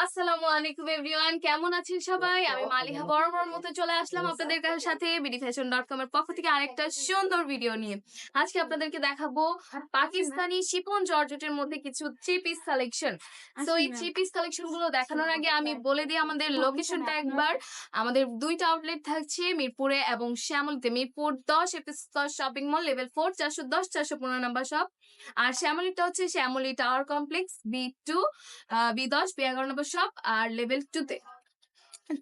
আসসালামু আলাইকুম এভরিওয়ান, কেমন আছেন সবাই? আমি মালিহা বরাবর মতো চলে আসলাম আপনাদের সাথে বিডিফ্যাশন.com এর পক্ষ থেকে আরেকটা সুন্দর ভিডিও নিয়ে। আজকে আপনাদেরকে দেখাবো পাকিস্তানি শিফন জর্জেটের মধ্যে কিছু থ্রি পিস কালেকশন। সো এই থ্রি পিস কালেকশন গুলো দেখানোর আগে আমি বলে দিই আমাদের লোকেশনটা একবার। আমাদের দুইটা আউটলেট থাকছে মিরপুরে এবং শ্যামলীতে। মিরপুর 10 এপিস shopping mall level 4 410 415 number shop. আর শ্যামলীটা হচ্ছে Shyamoli tower complex B2 B10 B11 number shop আর লেভেল 2 তে।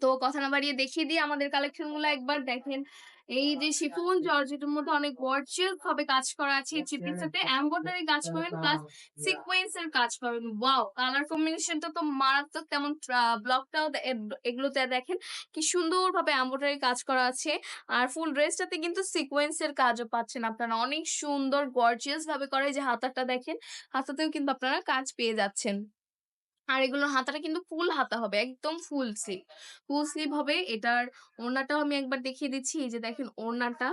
তো কথা না বাড়িয়ে দেখিয়ে দিই আমাদের কালেকশন গুলো একবার দেখেন। এই যে শিফন জর্জেটের মধ্যে অনেক গর্জিয়াস ভাবে কাজ করা আছে, এই চিপিসটাতে এমব্রয়ডারি কাজ পাবেন প্লাস সিকোয়েন্স এর কাজ পাবেন। ওয়াও, কালার কম্বিনেশনটা তো মারাত্মক। তেমন ব্লকটাও এগুলোতে দেখেন কি সুন্দর ভাবে এমব্রয়ডারি কাজ করা আছে। আর ফুল ড্রেসটাতে কিন্তু সিকোয়েন্স এর কাজও পাচ্ছেন আপনারা, অনেক সুন্দর গর্জিয়াস ভাবে করা। এই যে হাতাটা দেখেন, হাতাতেও কিন্তু আপনারা কাজ পেয়ে যাচ্ছেন। আর এগুলোর হাতাটা কিন্তু ফুল হাতা হবে, একদম ফুল স্লিভ। ফুল স্লিভ হবে। এটার ওড়নাটাও আমি একবার দেখিয়ে দিচ্ছি। এই যে দেখেন ওড়নাটা,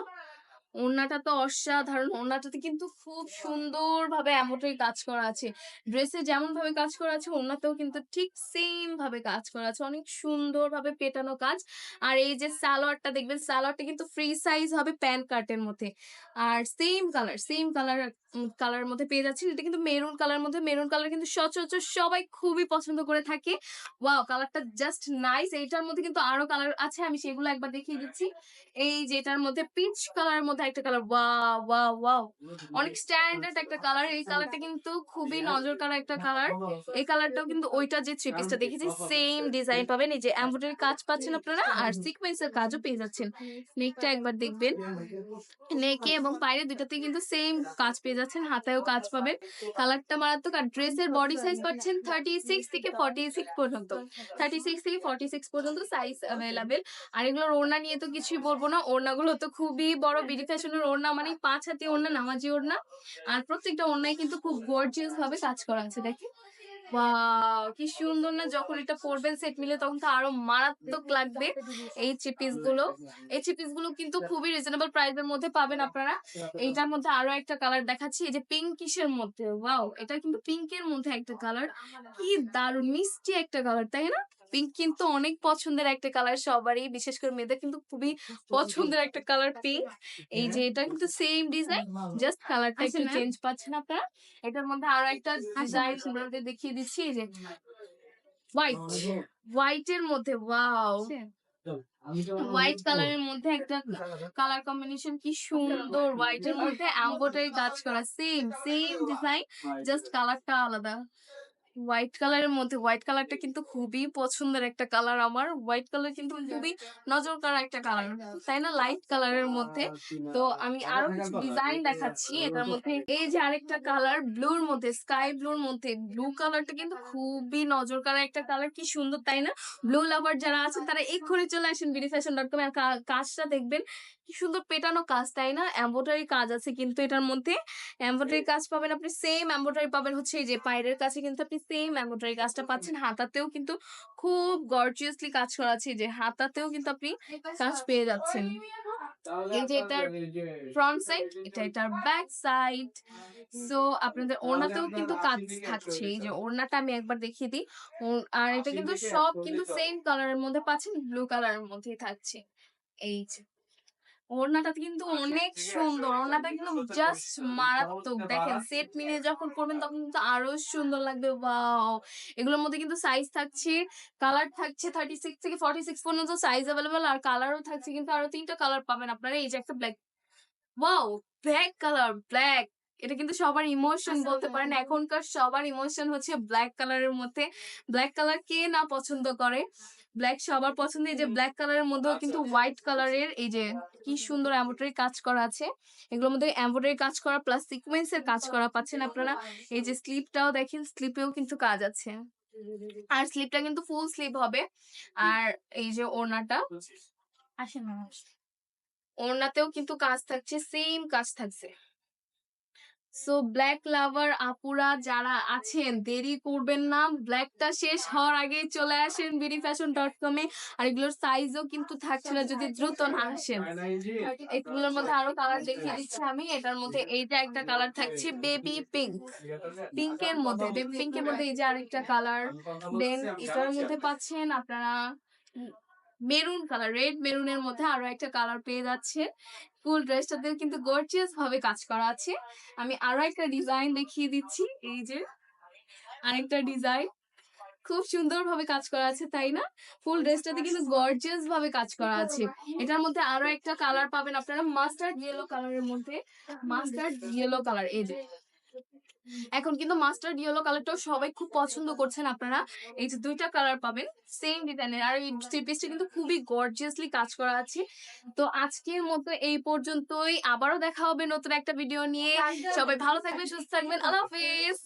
ওড়নাটা তো অসাধারণ। ওড়নাটাতে কিন্তু খুব সুন্দরভাবে এমব্রয়ডারি কাজ করা আছে। ড্রেসে যেমন ভাবে কাজ করা আছে ওড়নাতেও কিন্তু ঠিক সেম ভাবে কাজ করা আছে, অনেক সুন্দরভাবে পেটানো কাজ। আর এই যে সালোয়ারটা দেখবেন, সালোয়ারটা কিন্তু ফ্রি সাইজ হবে প্যান্ট কাটের মধ্যে। আর সেম কালার কালারের মধ্যে পেয়ে যাচ্ছেন। এটা কিন্তু মেরুন কালার মধ্যে, মেরুন কালার কিন্তু সচরাচর সবাই খুবই পছন্দ করে থাকে। ওয়াও, কালারটা জাস্ট নাইস। এইটার মধ্যে কিন্তু আরো কালার আছে, আমি সেগুলো একবার দেখিয়ে দিচ্ছি। এই যেটার মধ্যে পিচ কালারের মধ্যে একটা কালার, ওয়াও ওয়াও ওয়াও, অনেক স্ট্যান্ডার্ড একটা কালার। এই কালারটা কিন্তু খুবই নজর কাড়া একটা কালার। এই কালারটাও কিন্তু ওইটা যে থ্রি পিসটা দেখেছি সেম ডিজাইন পাবেন। এই যে এমব্রয়ডারি কাজ পাচ্ছেন আপনারা আর সিকোয়েন্সের কাজও পেয়ে যাচ্ছেন। নেকটা একবার দেখবেন, নেকে এবং পায়ের দুইটাতেই কিন্তু সেম কাজ পেয়ে যাচ্ছেন, হাতায়ও কাজ পাবেন। কালারটা মারাত্মক। আর ড্রেসের বডি সাইজ পাচ্ছেন 36 থেকে 46 পর্যন্ত, 36 থেকে 46 পর্যন্ত সাইজ অ্যাভেলেবেল। আর এগুলোর ওড়না নিয়ে তো কিছুই বলবো না, ওড়নাগুলো তো খুবই বড়। বিডি ফ্যাশনের ওড়না মানে 5 হাতি ওড়না, নামাজি ওড়না। আর প্রত্যেকটা ওড়নায় কিন্তু খুব গর্জিয়াস ভাবে কাজ করা আছে দেখেন। ওয়াও, কি সুন্দর না! যখন এটা পরবেন সেট মিলে তখন তো আরো মারাত্মক লাগবে। এই থ্রি পিস গুলো, এই থ্রি পিস গুলো কিন্তু খুবই রিজনেবল প্রাইসের মধ্যে পাবেন আপনারা। এইটার মধ্যে আরো একটা কালার দেখাচ্ছি, এই যে পিঙ্কিশের মধ্যে। ওয়াও, এটা কিন্তু পিঙ্কের মধ্যে একটা কালার, কি দারুণ মিষ্টি একটা কালার, তাই না? পিঙ্ক কিন্তু অনেক পছন্দের একটা কালার সবারই, বিশেষ করে মেয়েদের কিন্তু খুবই পছন্দের একটা কালার পিঙ্ক। এই যে এটা কিন্তু সেম ডিজাইন, জাস্ট কালারটা একটু চেঞ্জ পাচ্ছেন আপনারা। এটার মধ্যে আরো একটা ডিজাইন আপনাদের দেখিয়ে দিচ্ছি। এই যে হোয়াইট, হোয়াইটের মধ্যে, ওয়াও, হোয়াইট কালারের মধ্যে একটা কালার কম্বিনেশন, কি সুন্দর! হোয়াইটের মধ্যে এমব্রয়ডারি কাজ করা, সেম সেম ডিজাইন, জাস্ট কালারটা আলাদা। হোয়াইট কালারের মধ্যে, হোয়াইট কালারটা কিন্তু খুবই পছন্দের একটা কালার আমার। হোয়াইট কালার কিন্তু খুবই নজর কাড়া একটা কালার, তাই না? লাইট কালারের মধ্যে। তো আমি আরো কিছু ডিজাইন দেখাচ্ছি এটার মধ্যে। এই যে আরেকটা কালার ব্লুর মধ্যে, স্কাই ব্লুর মধ্যে। ব্লু কালারটা কিন্তু খুবই নজর কাড়া একটা কালার, কি সুন্দর তাই না? ব্লু লাভার যারা আছেন তারা এক্ষুনি চলে আসেন বিডিফ্যাশন.com এর। কাজটা দেখবেন কি সুন্দর পেটানো কাজ, তাই না? এমব্রয়ডারি কাজ আছে কিন্তু এটার মধ্যে। এমব্রয়ডারি কাজ পাবেন আপনি, সেম এমব্রয়ডারি পাবেন হচ্ছে এই যে পায়ের কাছে কিন্তু আপনি সেম এমব্রয়ডারি কাজটা পাচ্ছেন। হাতাতেও কিন্তু খুব গর্জিয়াসলি কাজ করা আছে, যে হাতাতেও কিন্তু আপনি কাজ পেয়ে যাচ্ছেন। এই যে এটার ফ্রন্ট সাইড, এটা এটার ব্যাক সাইড। সো আপনাদের ওড়নাতেও কিন্তু কাজ থাকছে। এই যে ওড়নাটা আমি একবার দেখিয়ে দিই। আর এটা কিন্তু সব কিন্তু সেম কালারের মধ্যে পাচ্ছেন, ব্লু কালারের মধ্যেই থাকছে। এই যে ওড়নাটা কিন্তু অনেক সুন্দর, ওড়নাটা কিন্তু জাস্ট মারাত্মক। দেখেন সেট মিলিয়ে যখন পরবেন তখন কিন্তু আরো সুন্দর লাগবে। ওয়াও, এগুলোর মধ্যে কিন্তু সাইজ থাকছে, কালার থাকছে 36 থেকে 46 পর্যন্ত সাইজ अवेलेबल। আর কালারও থাকছে কিন্তু আরো 3টা কালার পাবেন আপনারা। এই যে একটা black, wow, black colour, black. এটা কিন্তু সবার ইমোশন বলতে পারেন, এখনকার সবার ইমোশন হচ্ছে ব্ল্যাক কালারের মধ্যে। ব্ল্যাক কালার কে না পছন্দ করে? ব্ল্যাক সবার পছন্দ। এই যে ব্ল্যাক কালারের মধ্যেও কিন্তু হোয়াইট কালারের এই যে কি সুন্দর এমব্রয়ডারি কাজ করা আছে। এগুলোর মধ্যে এমব্রয়ডারি কাজ করা প্লাস সিকোয়েন্স এর কাজ করা পাচ্ছেন আপনারা। এই যে স্লিপটাও দেখেন, স্লিপেও কিন্তু কাজ আছে। আর স্লিপটা কিন্তু ফুল স্লিভ হবে। আর এই যে ওড়নাটা, আসেন না, ওড়নাতেও কিন্তু কাজ থাকছে, সেম কাজ থাকছে। সো ব্ল্যাক লাভার আপুরা যারা আছেন দেরি করবেন না, ব্ল্যাকটা শেষ হওয়ার আগেই চলে আসেন বিডিফ্যাশন.com এ। আর এগুলোর সাইজও কিন্তু থাকছে না যদি দ্রুত না আসেন। এগুলোর মধ্যে আরো কালার দেখিয়ে দিচ্ছি আমি। এটার মধ্যে এইটা একটা কালার থাকছে বেবি পিঙ্ক, পিঙ্কের মধ্যে, বেবি পিঙ্কের মধ্যে এই যে আরেকটা কালার। দেন এটার মধ্যে পাচ্ছেন আপনারা মেরুন কালার, রেড মেরুনের মধ্যে আরো একটা কালার পেয়ে যাচ্ছে। ফুল ড্রেসটাতে কিন্তু গর্জিয়াস ভাবে কাজ করা আছে। আমি আরো একটা ডিজাইন দেখিয়ে দিচ্ছি। এই যে আরেকটা ডিজাইন, খুব সুন্দরভাবে কাজ করা আছে তাই না? ফুল ড্রেসটাতে কিন্তু গর্জিয়াস ভাবে কাজ করা আছে। এটার মধ্যে আরো একটা কালার পাবেন আপনারা মাস্টার্ড ইয়েলো কালারের মধ্যে, মাস্টার্ড ইয়েলো কালার। এই যে এখন কিন্তু মাস্টার্ড ইয়েলো কালারটাও সবাই খুব পছন্দ করছেন আপনারা। এই যে দুইটা কালার পাবেন সেম ডিজাইনের। আর এই থ্রি পিসটা কিন্তু খুবই গর্জিয়াসলি কাজ করা আছে। তো আজকের মতো এই পর্যন্তই, আবারও দেখা হবে নতুন একটা ভিডিও নিয়ে। সবাই ভালো থাকবেন, সুস্থ থাকবেন, আল্লাহ হাফেজ।